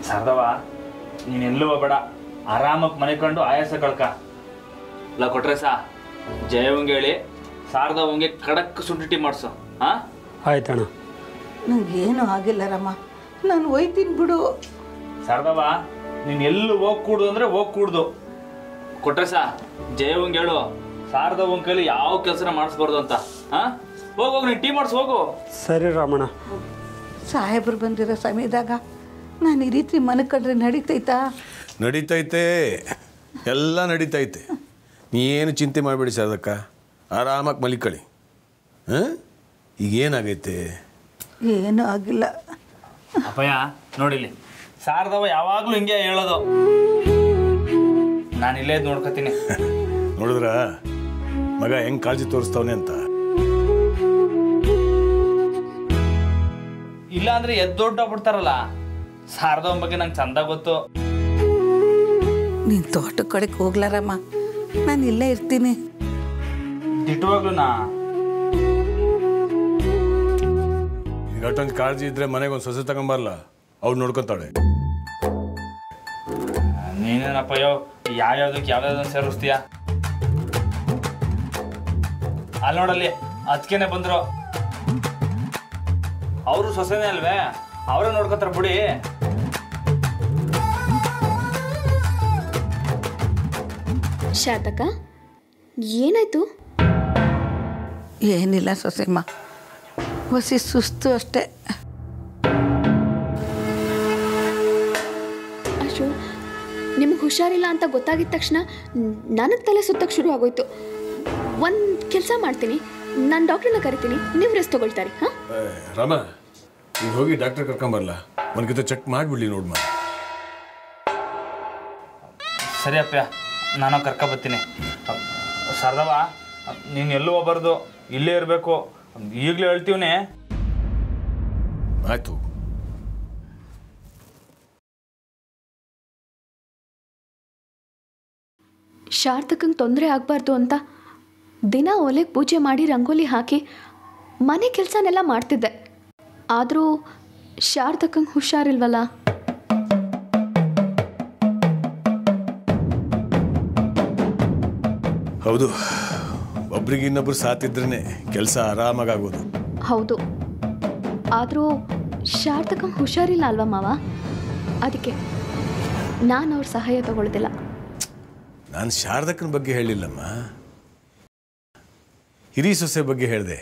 ಶಾರದವ ನೀನು ಎಲ್ಲೂ ಹೋಗ್ಬೇಡ, ಆರಾಮಾಗಿ ಮನೆ ಕಂಡು ಆಯಾಸ ಕಳ್ಕ. ಇಲ್ಲ ಕೊಟ್ರೆ ಜಯವಂಗೆ ಹೇಳಿ ಶಾರದವಂಗೆ ಖಡಕ್ ಶುಂಠಿ ಮಾಡಿಸು. ಹಾಂ ಆಯ್ತಣ್ಣ. ನನಗೇನು ಆಗಿಲ್ಲ ರಮ್ಮ, ನಾನು ಒಯ್ತೀನಿ ಬಿಡು. ಶಾರದವ ನೀನು ಎಲ್ಲೂ ಹೋಗ್ಕೂಡ್ದು ಅಂದರೆ ಹೋಗ್ಕೂಡ್ದು. ಕೊಟ್ರೆ ಜಯವಂಗೆ ಹೇಳು ಶಾರದವಂಗೆ ಕೈಲಿ ಯಾವ ಕೆಲಸನ ಮಾಡಿಸ್ಬಾರ್ದು ಅಂತ. ಹಾಂ ಹೋಗೋಗಿ ನೀನು ಟೀ ಮಾಡಿಸ್ ಹೋಗು. ಸರಿ ರಾಮಣ್ಣ. ಸಾಹೇಬ್ರು ಬಂದಿರೋ ಸಮಯದಾಗ ನಾನು ಈ ರೀತಿ ಮನೆ ಕಂಡ್ರೆ ನಡೀತೈತಾ? ನಡೀತೈತೆ, ಎಲ್ಲ ನಡೀತೈತೆ. ನೀನು ಚಿಂತೆ ಮಾಡಬೇಡಿ ಶಾರದಕ್ಕ, ಆರಾಮಾಗಿ ಮಲಿಕಳಿ. ಹಾಂ ಈಗೇನಾಗೈತೆ? ಏನೂ ಆಗಿಲ್ಲ. ಅಪ್ಪಯ್ಯ ನೋಡಿಲಿ, ಶಾರದವ ಯಾವಾಗಲೂ ಹಿಂಗೆ ಹೇಳೋದು. ನಾನು ಇಲ್ಲೇ ನೋಡ್ಕೊತೀನಿ. ನೋಡಿದ್ರ ಮಗ ಹೆಂಗೆ ಕಾಳಜಿ ತೋರಿಸ್ತಾವನೆ ಅಂತ. ಇಲ್ಲ ಅಂದ್ರೆ ಎದ್ದೊಡ್ಡೋಗ್ಬಿಡ್ತಾರಲ್ಲ. ಶಾರದವನ ಬಗ್ಗೆ ನಂಗೆ ಚಂದ ಗೊತ್ತು. ನೀನು ತೋಟ ಕಡೆಗೆ ಹೋಗ್ಲಾರಮ್ಮ, ನಾನು ಇಲ್ಲೇ ಇರ್ತೀನಿ. ದಿಟ್ಟವಾಗ್ಲು ಈಗ ಅಷ್ಟೊಂದು ಕಾಳಜಿ ಇದ್ರೆ ಮನೆಗೆ ಒಂದು ಸೊಸೆ ತಗೊಂಬರಲ್ಲ, ಅವ್ರು ನೋಡ್ಕೊತಾಳೆ. ನೀನೇನಪ್ಪಯ್ಯೋ ಯಾವ್ಯಾವ್ದಕ್ಕೆ ಯಾವ್ಯಾವ್ದನ್ನು ಸೇರಿಸ್ತೀಯ? ಅಲ್ಲಿ ನೋಡಲ್ಲಿ ಅದಕ್ಕೇನೆ ಬಂದ್ರು. ಅವರು ಸೊಸೆನೇ ಅಲ್ವೇ, ಅವರೇ ನೋಡ್ಕೊತಾರ ಬಿಡಿ. ಶಾರದಕ್ಕ ಏನಾಯ್ತು? ಏನಿಲ್ಲ ಸೊಸೆಮ್ಮ, ಹೊಸಿ ಸುಸ್ತು ಅಷ್ಟೇ. ಅಶೋ, ನಿಮ್ಗೆ ಹುಷಾರಿಲ್ಲ ಅಂತ ಗೊತ್ತಾಗಿದ ತಕ್ಷಣ ನನಗೆ ತಲೆ ಸುತ್ತಕ್ಕೆ ಶುರು ಆಗೋಯ್ತು. ಒಂದು ಕೆಲಸ ಮಾಡ್ತೀನಿ, ನಾನು ಡಾಕ್ಟ್ರನ್ನ ಕರಿತೀನಿ, ನೀವು ರೆಸ್ಟ್ ತೊಗೊಳ್ತಾರೆ. ಹಾಂ ರಾಮ, ನೀನು ಹೋಗಿ ಡಾಕ್ಟರ್ ಕರ್ಕೊಂಬರಲ್ಲ, ಒಂದ್ಕಿತ ಚೆಕ್ ಮಾಡಿಬಿಡ್ಲಿ ನೋಡ್ಮ. ಸರಿ ಅಪ್ಪಯ್ಯ, ನಾನು ಕರ್ಕೊಬತ್ತೀನಿ. ಶಾರದವ ನೀನು ಎಲ್ಲೂ ಹೋಗ್ಬಾರ್ದು, ಇಲ್ಲೇ ಇರಬೇಕು. ಈಗಲೇ ಹೇಳ್ತೀವನೇ. ಆಯ್ತು. ಶಾರದಕ್ಕಂಗೆ ತೊಂದರೆ ಆಗಬಾರ್ದು ಅಂತ ದಿನ ಒಲೆಗೆ ಪೂಜೆ ಮಾಡಿ ರಂಗೋಲಿ ಹಾಕಿ ಮನೆ ಕೆಲಸನೆಲ್ಲ ಮಾಡ್ತಿದ್ದೆ. ಆದರೂ ಶಾರದಕ್ಕಂಗೆ ಹುಷಾರಿಲ್ವಲ್ಲ. ಹೌದು, ಒಬ್ರಿಗೆ ಇನ್ನೊಬ್ರು ಸಾತಿದ್ರೇ ಕೆಲಸ ಆರಾಮಾಗೋದು. ಹೌದು, ಆದರೂ ಶಾರದಕ್ಕಂಗೆ ಹುಷಾರಿಲ್ಲ ಅಲ್ವಾ ಮಾವ? ಅದಕ್ಕೆ ನಾನು ಅವ್ರ ಸಹಾಯ ತಗೊಳ್ಳೋದಿಲ್ಲ. ನಾನು ಶಾರದಕ್ಕನ ಬಗ್ಗೆ ಹೇಳಿಲ್ಲಮ್ಮ, ಹಿರಿ ಸೊಸೆ ಬಗ್ಗೆ ಹೇಳಿದೆ.